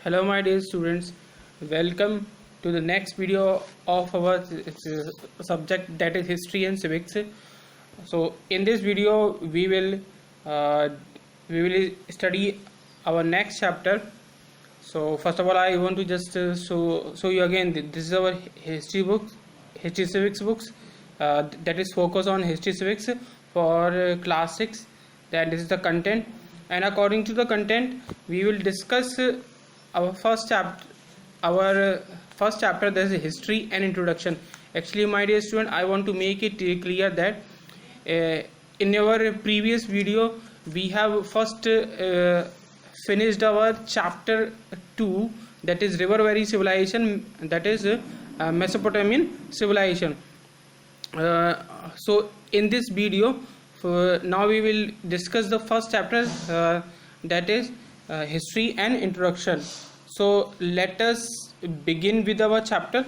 Hello my dear students, welcome to the next video of our subject, that is history and civics. So in this video uh, we will study our next chapter. So first of all I want to just show you again, this is our history books, history civics books, that is focus on history civics for class 6. Then this is the content, and according to the content we will discuss our first chapter. First chapter, there is history and introduction. Actually my dear student, I want to make it clear that in our previous video we have first finished our chapter 2, that is river valley civilization, that is Mesopotamian civilization. So in this video now we will discuss the first chapter, that is history and introduction. So let us begin with our chapter.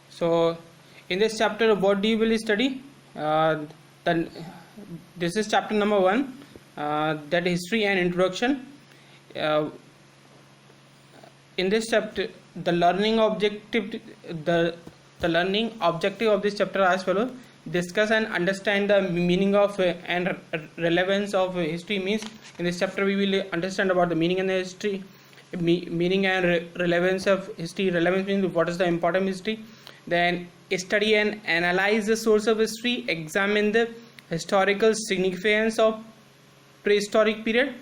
So in this chapter, what do you will study? Then this is chapter number 1, that is history and introduction. In this chapter, the learning objective of this chapter as follows: discuss and understand the meaning of and relevance of history. Means in this chapter we will understand about the meaning and the history, meaning and relevance of history. Relevance means what is the important history. Then study and analyze the source of history, examine the historical significance of prehistoric period,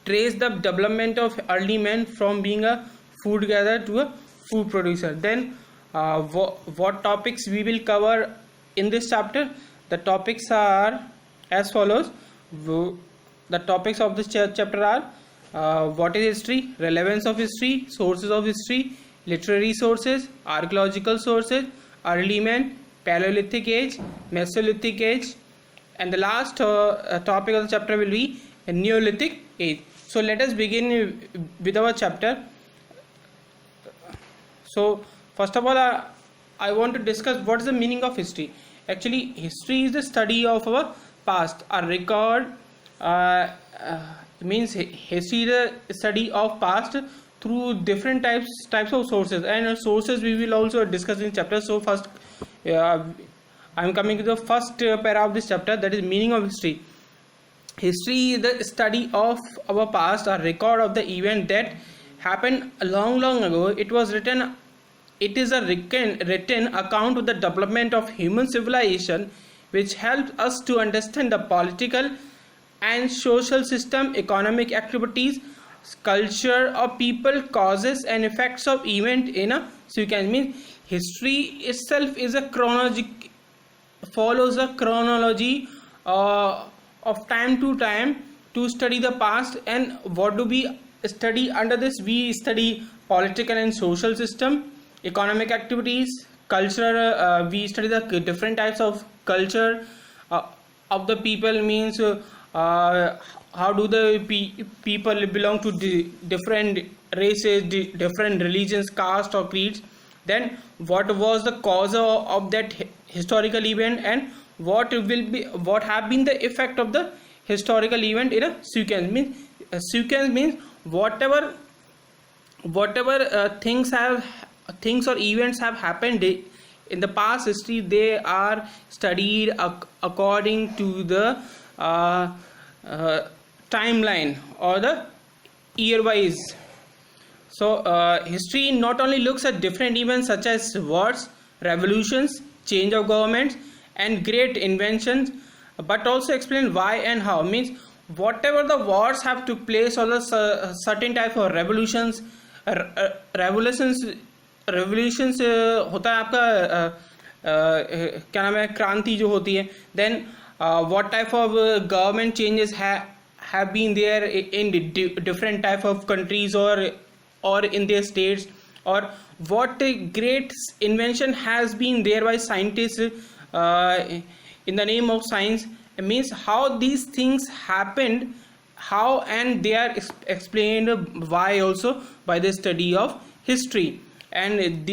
trace the development of early man from being a food gatherer to a food producer. Then what topics we will cover in this chapter? The topics are as follows. The topics of this chapter are what is history, relevance of history, sources of history, literary sources, archaeological sources, early man, Paleolithic age, Mesolithic age, and the last topic of the chapter will be Neolithic age. So let us begin with our chapter. So first of all, I want to discuss what is the meaning of history. Actually, history is the study of our past. A record means history is the study of past through different types of sources, and sources we will also discuss in chapter. So first, I am coming to the first para of this chapter, that is meaning of history. History is the study of our past, a record of the event that happened long ago. It is a written account of the development of human civilization, which helps us to understand the political and social system, economic activities, culture of people, causes and effects of event in a sequence. Means history itself is a follows a chronology of time to time to study the past. And what do we study under this? We study political and social system, economic activities, culture. We study the different types of culture of the people. Means how do the people belong to different races, different religions, caste or creeds. Then what was the cause of that historical event, and what have been the effect of the historical event in a sequence. Means a sequence means whatever things or events have happened in the past history, they are studied according to the timeline or the year wise. So history not only looks at different events such as wars, revolutions, change of governments and great inventions, but also explain why and how. Means whatever the wars have took place, or the certain type of revolutions होता है आपका क्या नाम है, क्रांति जो होती है. Then what type of government changes have been there in different type of countries or in their states, or what great invention has been there by scientists in the name of science. It means how these things happened, how, and they are explained why also by the study of history. And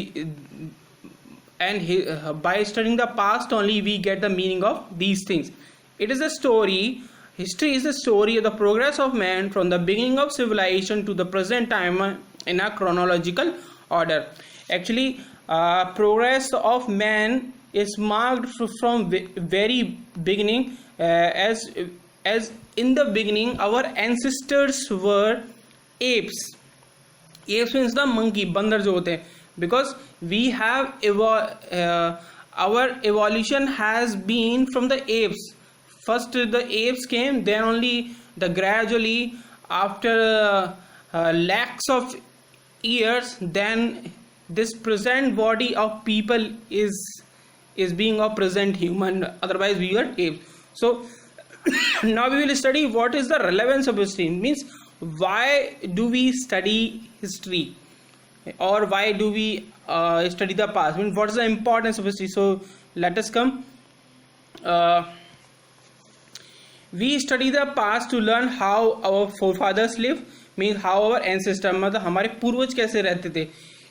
by studying the past only we get the meaning of these things. It is a story History is the story of the progress of man from the beginning of civilization to the present time in a chronological order. Actually, progress of man is marked from very beginning, as in the beginning our ancestors were apes. Apes means the monkey, बंदर जो होते हैं, because we have our evolution has been from the apes. First the apes came, then only the gradually after lakhs of years, then this present body of people is being a present human, otherwise we were apes. So now we will study what is the relevance of history. It means why do we study history, or why do we study the past? I mean, what is the importance of history? So let us come. We study the past to learn how our forefathers live, means how our ancestors, मतलब हमारे पूर्वज कैसे रहते थे.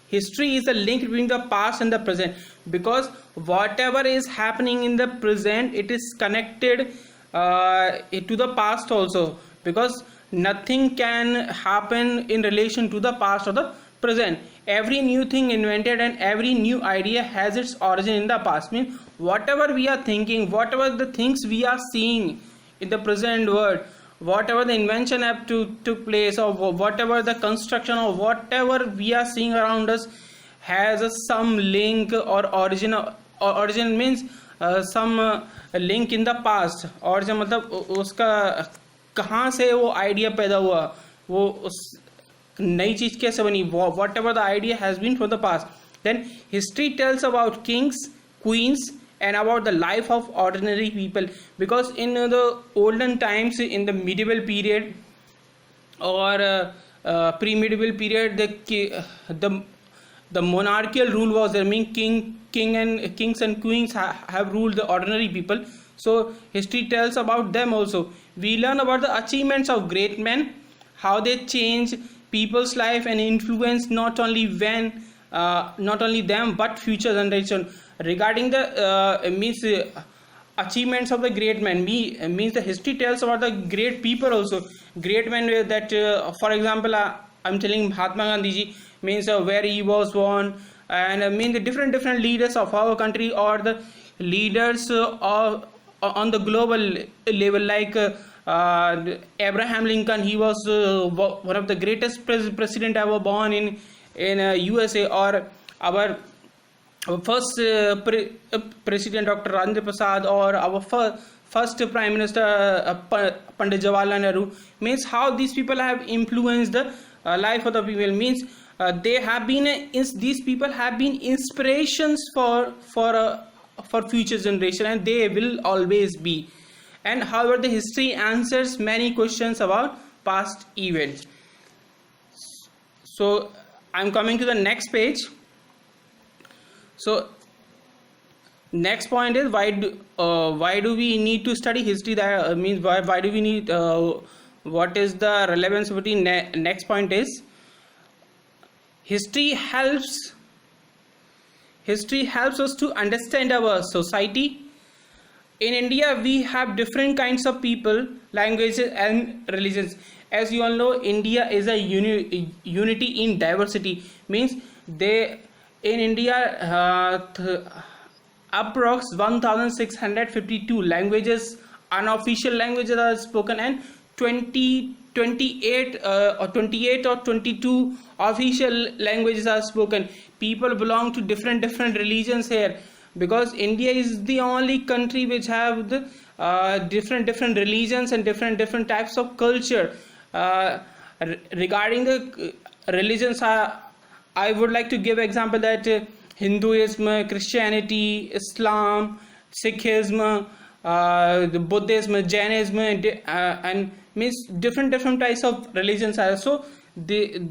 History is the link between the past and the present, because whatever is happening in the present, it is connected to the past also, because nothing can happen in relation to the past or the present. Every new thing invented and every new idea has its origin in the past. Means whatever we are thinking, whatever the things we are seeing in the present world, whatever the invention have took place, or whatever the construction, or whatever we are seeing around us has some link or origin. Origin means some link in the past. origin मतलब उसका कहाँ से वो idea पैदा हुआ, वो उस नई चीज कैसे बनी, whatever the idea has been from the past. Then history tells about kings, queens, and about the life of ordinary people, because in the olden times, in the medieval period or pre-medieval period, the monarchical rule was there. Mean kings and queens have ruled the ordinary people. So history tells about them also. We learn about the achievements of great men, how they change people's life and influence not only them but future generation. Regarding the achievements of the great men, means the history tells about the great people also. Great men that for example, I'm telling Mahatma Gandhi ji, means where he was born, and mean the different leaders of our country, or the leaders on the global level, like Abraham Lincoln. He was one of the greatest president ever born in USA. Or our first president Dr. Rajendra Prasad, or our first prime minister Pandit Jawaharlal Nehru. Means how these people have influenced the life of the people. Means they have been these people have been inspirations for future generation, and they will always be. And however, the history answers many questions about past events. So I'm coming to the next page. So next point is why do we need to study history? That means why do we need what is the relevance between next point is history helps us to understand our society. In India, we have different kinds of people, languages, and religions. As you all know, India is a unity in diversity. Means in India, approx 1652 languages, unofficial languages are spoken, and 28 or 22 official languages are spoken. People belong to different religions here, because India is the only country which have the different religions and different types of culture. Regarding the religions, I would like to give example that Hinduism, Christianity, Islam, Sikhism, the Buddhism, Jainism, and means different types of religions are. So the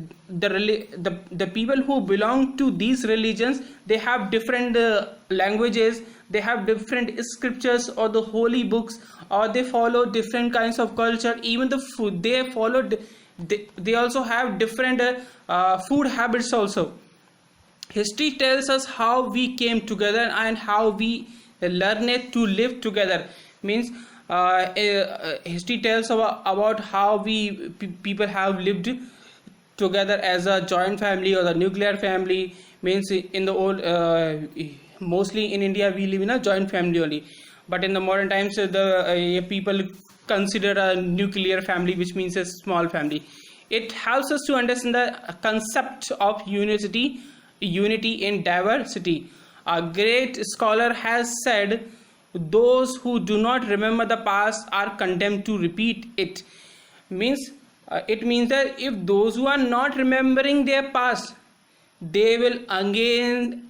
people who belong to these religions, they have different languages, they have different scriptures or the holy books, or they follow different kinds of culture. Even the food they follow, they also have different food habits also. History tells us how we came together and how we learned to live together. Means History tells about how people have lived together as a joint family or the nuclear family. Means in the old, mostly in India we live in a joint family only, but in the modern times the people consider a nuclear family, which means a small family. It helps us to understand the concept of unity in diversity. A great scholar has said, those who do not remember the past are condemned to repeat it. Means it means that if those who are not remembering their past, they will again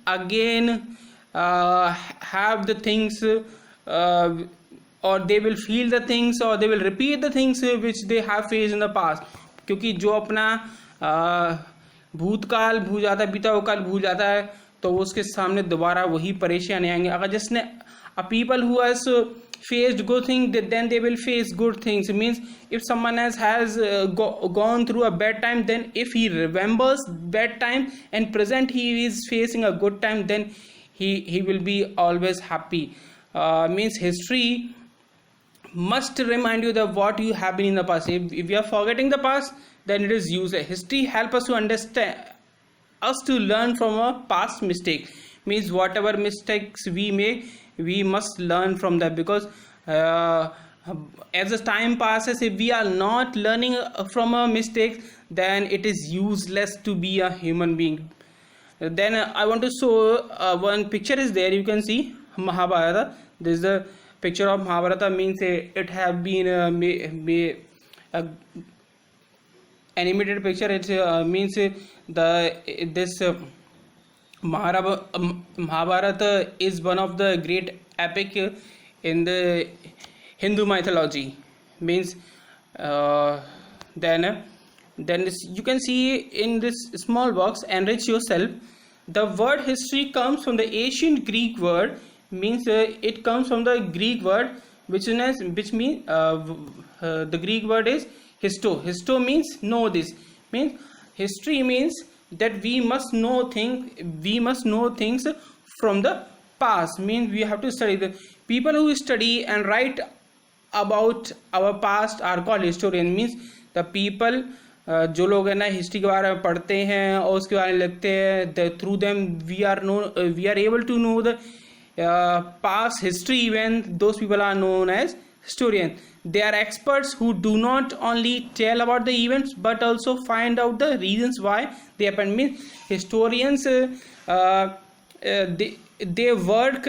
have the things, or they will feel the things, or they will repeat the things which they have faced in the past. क्योंकि जो अपना भूतकाल भूल जाता है, बीता हुआ काल भूल जाता है, तो उसके सामने दोबारा वही परेशानी आएंगे. अगर जिसने a people who has faced good things, then they will face good things. It means if someone has gone through a bad time, then if he remembers bad time and present he is facing a good time, then he will be always happy. Means history must remind you that what you have been in the past. If you are forgetting the past, then it is useless. History help us to understand, us to learn from our past mistake. Means whatever mistakes we make, we must learn from that, because as the time passes, if we are not learning from our mistakes, then it is useless to be a human being. Then I want to show one picture is there. You can see Mahabharata. This is the picture of Mahabharata. Means it have been animated picture. It means this Mahabharata is one of the great epic in the Hindu mythology. Means then this, you can see in this small box, enrich yourself. The word history comes from the ancient Greek word. Means it comes from the Greek word which means the Greek word is histo. Histo means know this. Means history means that we must know things from the past. Means we have to study. The people who study and write about our past are called historian. Means the people जो लोग है ना history के बारे में पढ़ते हैं और उसके बारे में लिखते हैं, through them we are able to know the past history event. Those people are known as historians. They are experts who do not only tell about the events but also find out the reasons why they happened. Means historians they work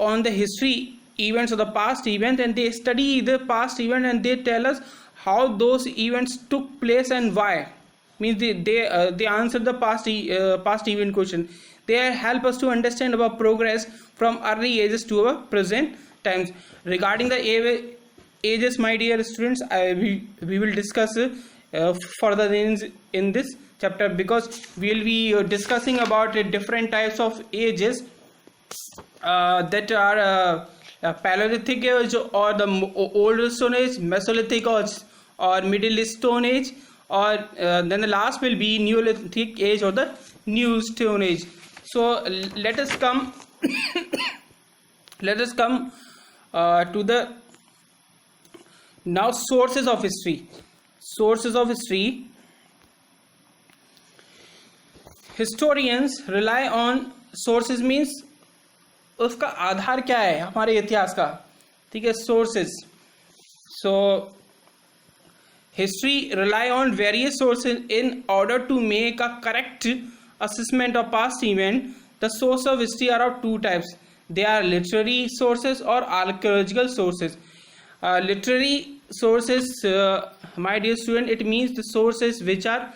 on the history events of the past event, and they study the past event and they tell us how those events took place and why. Means they answer the past event question. They help us to understand our progress from early ages to our present times. Regarding the ages, my dear students, we will discuss further in this chapter, because we will be discussing about different types of ages that are Paleolithic age, or the Old Stone Age, Mesolithic age, or Middle Stone Age, or then the last will be Neolithic age or the New Stone Age. So let us come to the now sources of history. Sources of history. Historians rely on sources. Means उसका आधार क्या है हमारे इतिहास का, ठीक है, sources. So history rely on various sources in order to make a correct assessment of past event. The source of history are of two types. They are literary sources or archaeological sources. Literary sources, my dear student, it means the sources which are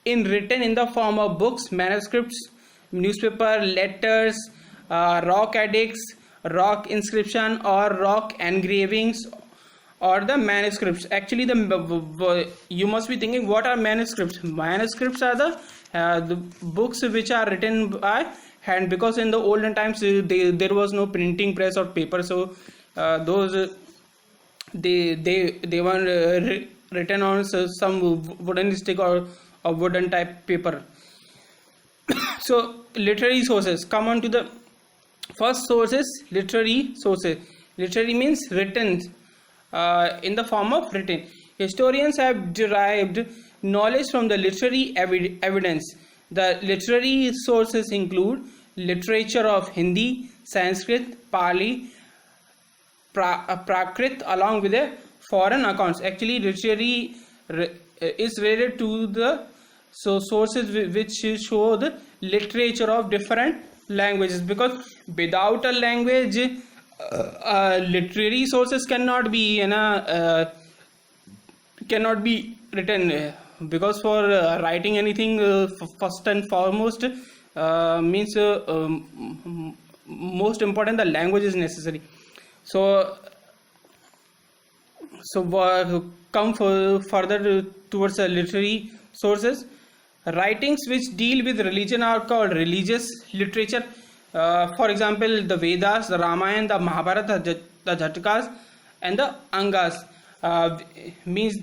written in the form of books, manuscripts, newspaper, letters, rock edicts, rock inscription, or rock engravings, or the manuscripts. Actually, you must be thinking, what are manuscripts? Manuscripts are the books which are written by hand, because in the olden times there was no printing press or paper, so those they were written on some wooden stick or a wooden type paper. So literary sources. Come on to the first sources. Literary sources. Literary means written. in the form of written. Historians have derived knowledge from the literary evidence. The literary sources include literature of Hindi, Sanskrit, Pali, Prakrit, along with the foreign accounts. Actually, literary is related to the sources which show the literature of different languages, because without a language, literary sources cannot be cannot be written, because for writing anything, first and foremost means most important, the language is necessary. So come further towards the literary sources. Writings which deal with religion are called religious literature. For example, the Vedas, the Ramayana, the Mahabharata, the Jatakas, and the Angas. Means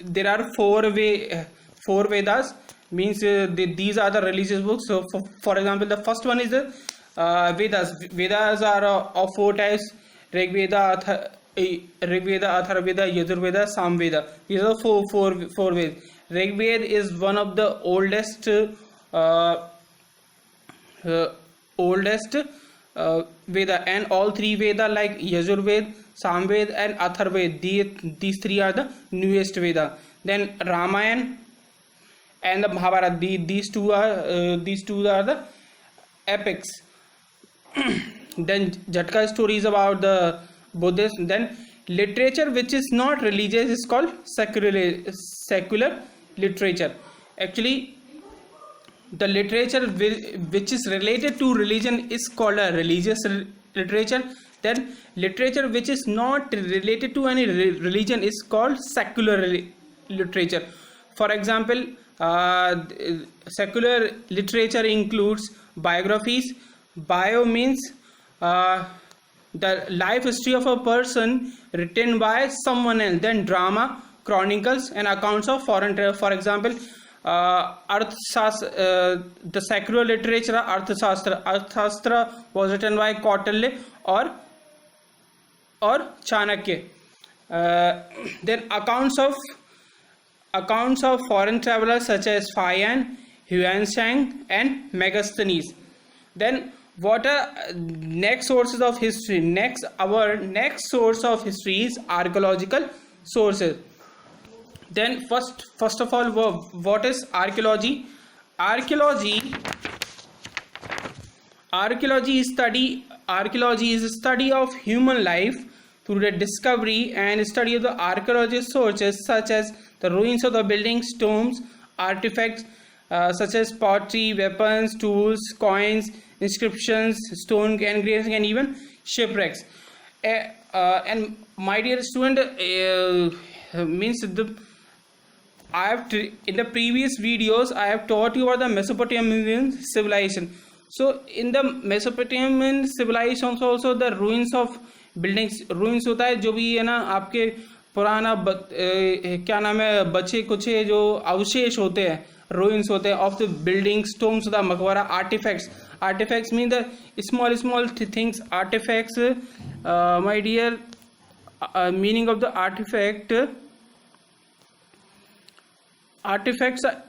there are four Vedas. Means these are the religious books. So, for example, the first one is the Vedas. Vedas are of four types: Rig Veda, Atharvaveda, Yajurveda, Samveda. These are four Vedas. Rig Veda is one of the oldest Veda, and all three Veda like Yajurveda, Samveda, and Atharvaveda, these three are the newest Veda. Then Ramayana and the Mahabharata, these two are the epics. Then Jataka stories about the Buddhists. Then literature which is not religious is called secular literature. Actually, the literature which is related to religion is called a religious literature. Then literature which is not related to any religion is called secular literature. For example, secular literature includes biographies. Bio means the life history of a person written by someone else. Then drama, chronicles, and accounts of foreign travel. For example, the secular literature Arthashastra was written by Kautilya or Chanakya. Then accounts of foreign travelers such as Fayan, Huanshan, and Megasthenes. Then what are next sources of history? Our next source of history is archaeological sources. Then first of all, what is archaeology? Archaeology is a study of human life through the discovery and study of the archaeological sources such as the ruins of the buildings, tombs, artifacts such as pottery, weapons, tools, coins, inscriptions, stone engravings, and even shipwrecks. And my dear student, means in the previous videos I have taught you about the Mesopotamian civilization. So in the Mesopotamian civilization also the ruins of buildings, ruins होता है जो भी है ना आपके पुराना क्या नाम है बचे कुचे जो अवशेष होते हैं, ruins होते हैं of the buildings, tombs, the मकबरा, artifacts mean the small things. Artifacts, my dear, meaning of the artifacts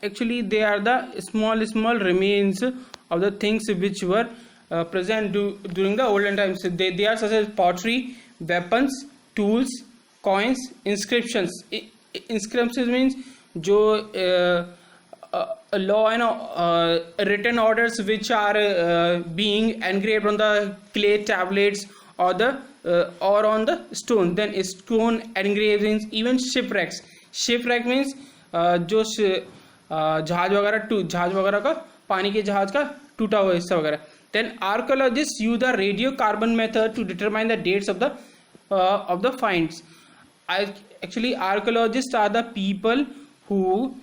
actually they are the small remains of the things which were present during the olden times. They are such as pottery, weapons, tools, coins, inscriptions. Inscriptions means जो law and written orders which are being engraved on the clay tablets or on the stone. Then stone engravings, even shipwrecks. Shipwreck means जो जहाज वगैरह का पानी के जहाज का टूटा हुआ हिस्सा वगैरह. Then archaeologists use the radiocarbon method to determine the dates of the finds. Actually, archaeologists are the people who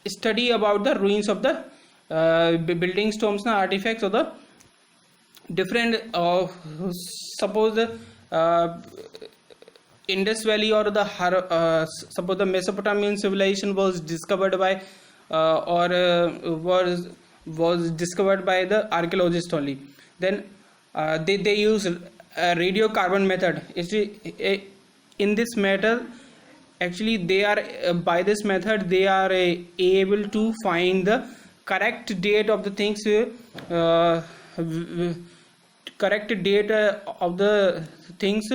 study about the ruins of the buildings, tombs, and artifacts of the different. Suppose the Indus Valley or the suppose the Mesopotamian civilization was discovered by was discovered by the archaeologists only. Then they use a radiocarbon method. in this method, actually they are by this method they are able to find the correct date of the things, correct date of the things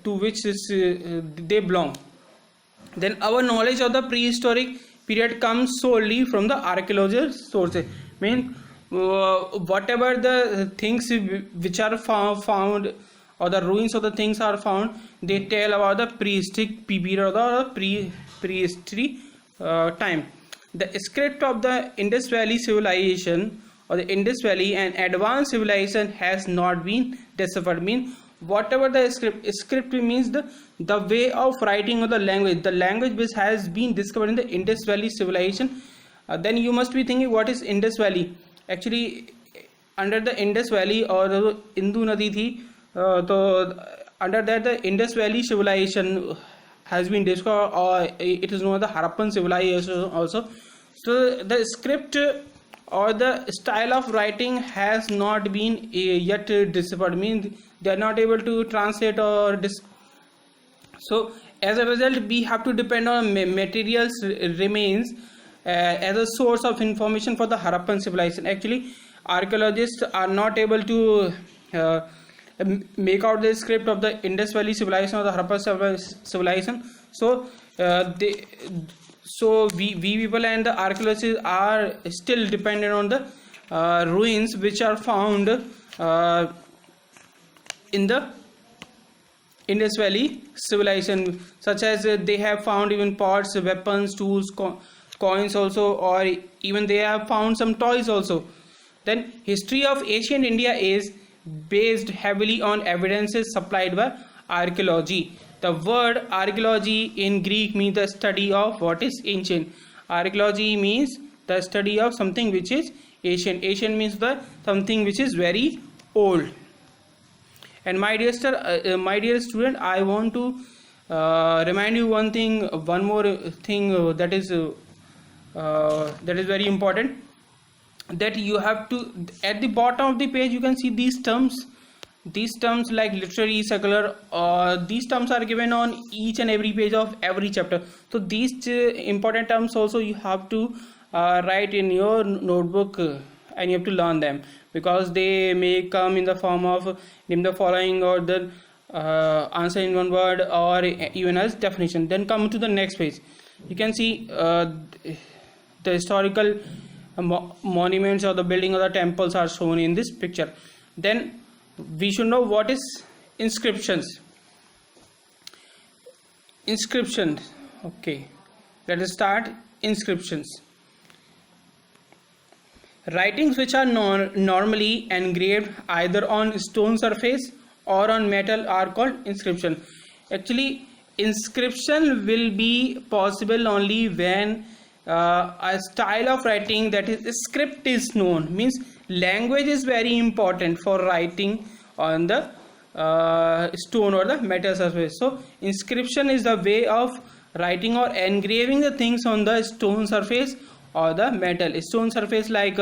to which they belong. Then our knowledge of the prehistoric period comes solely from the archaeological sources. Mean whatever the things which are found, or the ruins of the things are found, they tell about the prehistoric period or the prehistory time. The script of the Indus Valley civilization or the Indus Valley and advanced civilization has not been deciphered. Mean whatever the script means the way of writing of the language which has been discovered in the Indus Valley civilization. Then you must be thinking, what is Indus Valley? Actually, under the Indus Valley or the Indus Nadi thi, so under that the Indus Valley civilization has been discovered, or it is known as the Harappan civilization also. So the script or the style of writing has not been yet deciphered. Means they are not able to translate or so as a result we have to depend on materials remains as a source of information for the Harappan civilization. Actually, archaeologists are not able to make out the script of the Indus Valley civilization or the Harappan civilization. So we people and the archaeologists are still dependent on the ruins which are found in the Indus Valley civilization, such as they have found even pots, weapons, tools, coins also, or even they have found some toys also. Then history of ancient India is based heavily on evidences supplied by archaeology. The word archaeology in Greek means the study of what is ancient. Archaeology means the study of something which is ancient. Ancient means the something which is very old. And my dear student, I want to remind you one more thing that is very important. That you have to, at the bottom of the page you can see these terms like literary, secular, these terms are given on each and every page of every chapter. So these important terms also you have to write in your notebook, and you have to learn them, because they may come in the form of name the following, or the answer in one word, or even as definition. Then come to the next page, you can see the historical monuments or the building or the temples are shown in this picture. Then we should know what is inscriptions. Okay, let us start. Inscriptions: writings which are normally engraved either on stone surface or on metal are called inscription. Actually, inscription will be possible only when a style of writing, that is script, is known. Means language is very important for writing on the stone or the metal surface. So inscription is the way of writing or engraving the things on the stone surface or the metal stone surface, like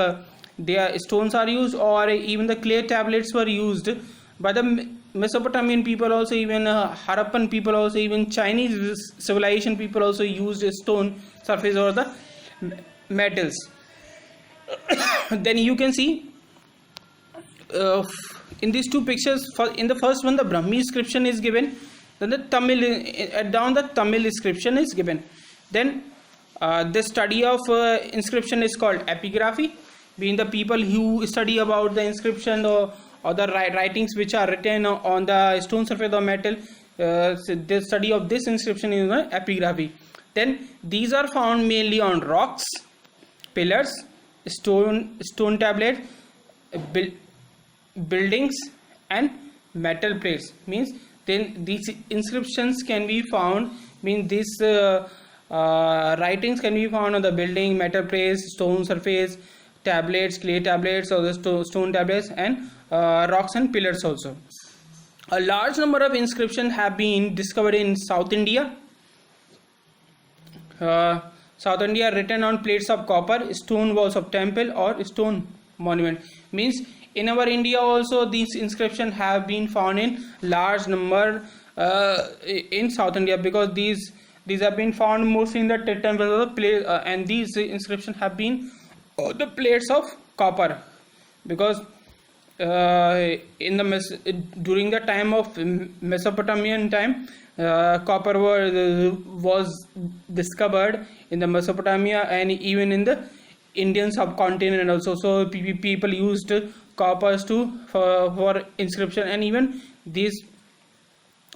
their stones are used, or even the clay tablets were used by the Mesopotamian people also, even Harappan people also, even Chinese civilization people also used stone surface or the metals. Then you can see in these two pictures, in the first one the Brahmi inscription is given, then the Tamil the Tamil inscription is given. Then the study of inscription is called epigraphy, being the people who study about the inscription or the writings which are written on the stone surface or metal. So the study of this inscription is epigraphy. Then these are found mainly on rocks, pillars, stone tablets, buildings, and metal plates. Means then these inscriptions can be found, means these writings can be found on the building, metal plates, stone surface, tablets, clay tablets, or the stone tablets, and rocks and pillars also. A large number of inscriptions have been discovered in South India. Written on plates of copper, stone walls of temple, or stone monument. Means in our India also these inscriptions have been found in large number in South India, because these have been found mostly in the temples of the place, and these inscriptions have been the plates of copper, because in the during the time of Mesopotamian time, copper was discovered in the Mesopotamia and even in the Indian subcontinent also. So people used coppers for inscription, and even these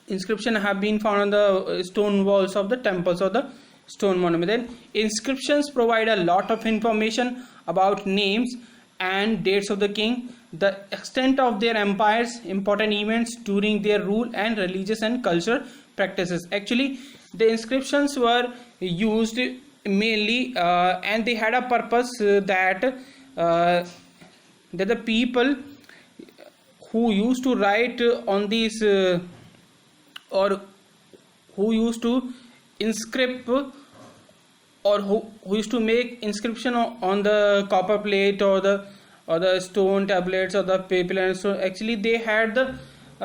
inscriptions have been found on the stone walls of the temples or the stone monument. Then inscriptions provide a lot of information about names and dates of the king, the extent of their empires, important events during their rule, and religious and cultural practices. Actually, the inscriptions were used mainly and they had a purpose that the people who used to write on these or who used to inscript, or who used to make inscription on the copper plate or the stone tablets or the paper, and so actually they had the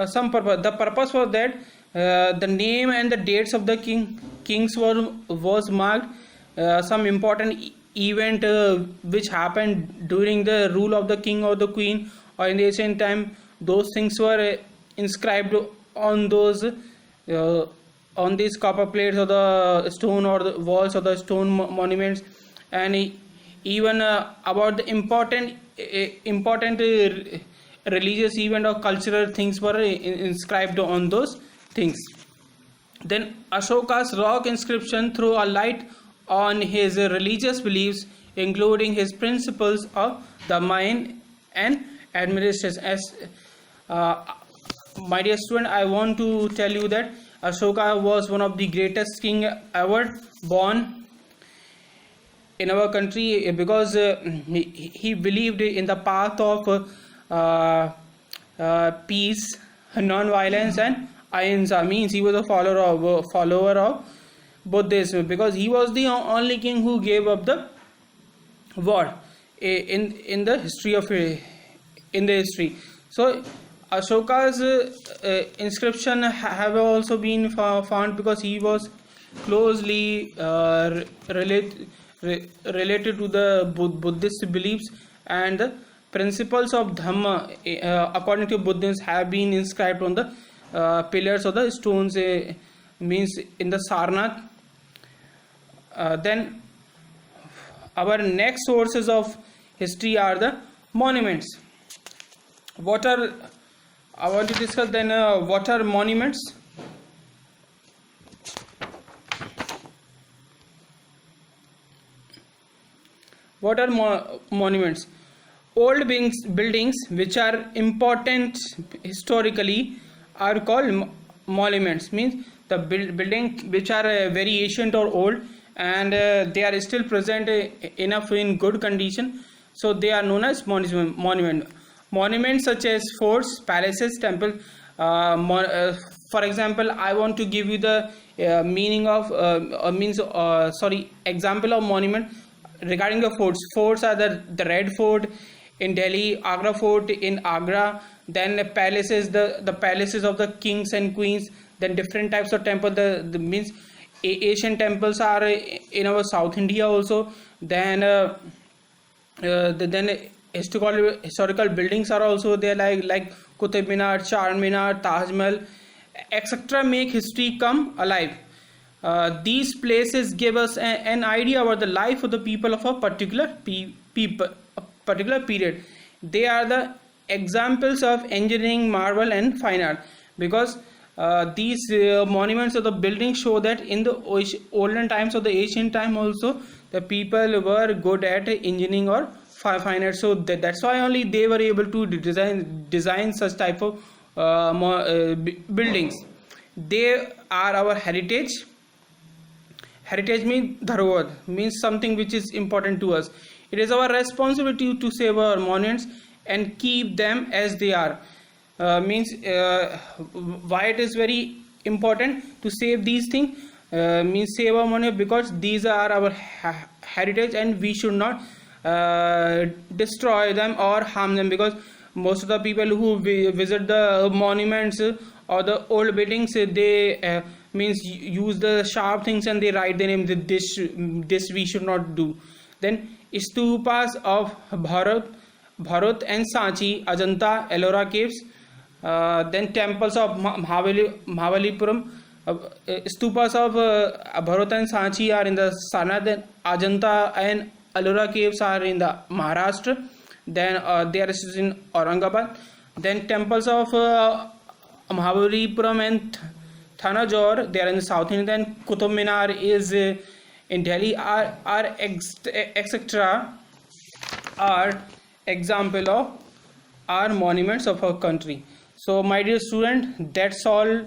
some purpose. The purpose was that the name and the dates of the kings was marked, some important event which happened during the rule of the king or the queen, or in the ancient time. Those things were inscribed on those on these copper plates or the stone or the walls or the stone monuments. And even about the important religious event or cultural things were inscribed on those things. Then Ashoka's rock inscription threw a light on his religious beliefs, including his principles of the mind and administration. As my dear student, I want to tell you that Ashoka was one of the greatest king ever born in our country, because he believed in the path of peace, non-violence, and ahimsa. Means he was a follower of Buddhism, because he was the only king who gave up the war in the history. So Ashoka's inscription have also been found because he was closely related to the Buddhist beliefs, and the principles of Dhamma according to Buddhism have been inscribed on the pillars of the stones, means in the Sarnath. Then our next sources of history are the monuments. I want to discuss then what are monuments. What are monuments? Old buildings which are important historically are called monuments. Means the building which are very ancient or old, and they are still present enough in good condition, so they are known as monument. Monuments such as forts, palaces, temples. For example, I want to give you the meaning of example of monument regarding the forts. Forts are the Red Fort in Delhi, Agra Fort in Agra. Then the palaces, the palaces of the kings and queens. Then different types of temple. The means Asian temples are in our South India also. Then historical buildings are also there, like Qutub Minar, Charminar, Taj Mahal, etc. make history come alive. These places give us an idea about the life of the people of a particular period. They are the examples of engineering, marvel, and fine art, because these monuments of the buildings show that in the olden times or the ancient time also, the people were good at engineering or fine art. So that's why only they were able to design such type of buildings. They are our heritage. Heritage means dharwad, means something which is important to us. It is our responsibility to save our monuments and keep them as they are. Means why it is very important to save these things, means save our money, because these are our heritage and we should not destroy them or harm them, because most of the people who visit the monuments or the old buildings, they means use the sharp things and they write the name. This we should not do. Then stupas of Bharat and Sanchi, Ajanta, Ellora caves. Then temples of Mahabalipuram. Stupas of Bharat and Sanchi are in the Sarnath. Then Ajanta and Ellora caves are in the Maharashtra. Then there is in Aurangabad. Then temples of Mahabalipuram and Thanjore, they are in the south India. Then Qutub Minar is in Delhi. Are etc. are example of are monuments of our country. So my dear student, that's all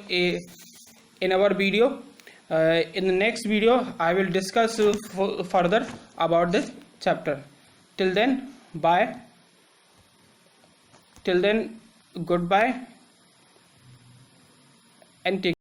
in our video. In the next video I will discuss further about this chapter. Till then, bye. Till then, goodbye and take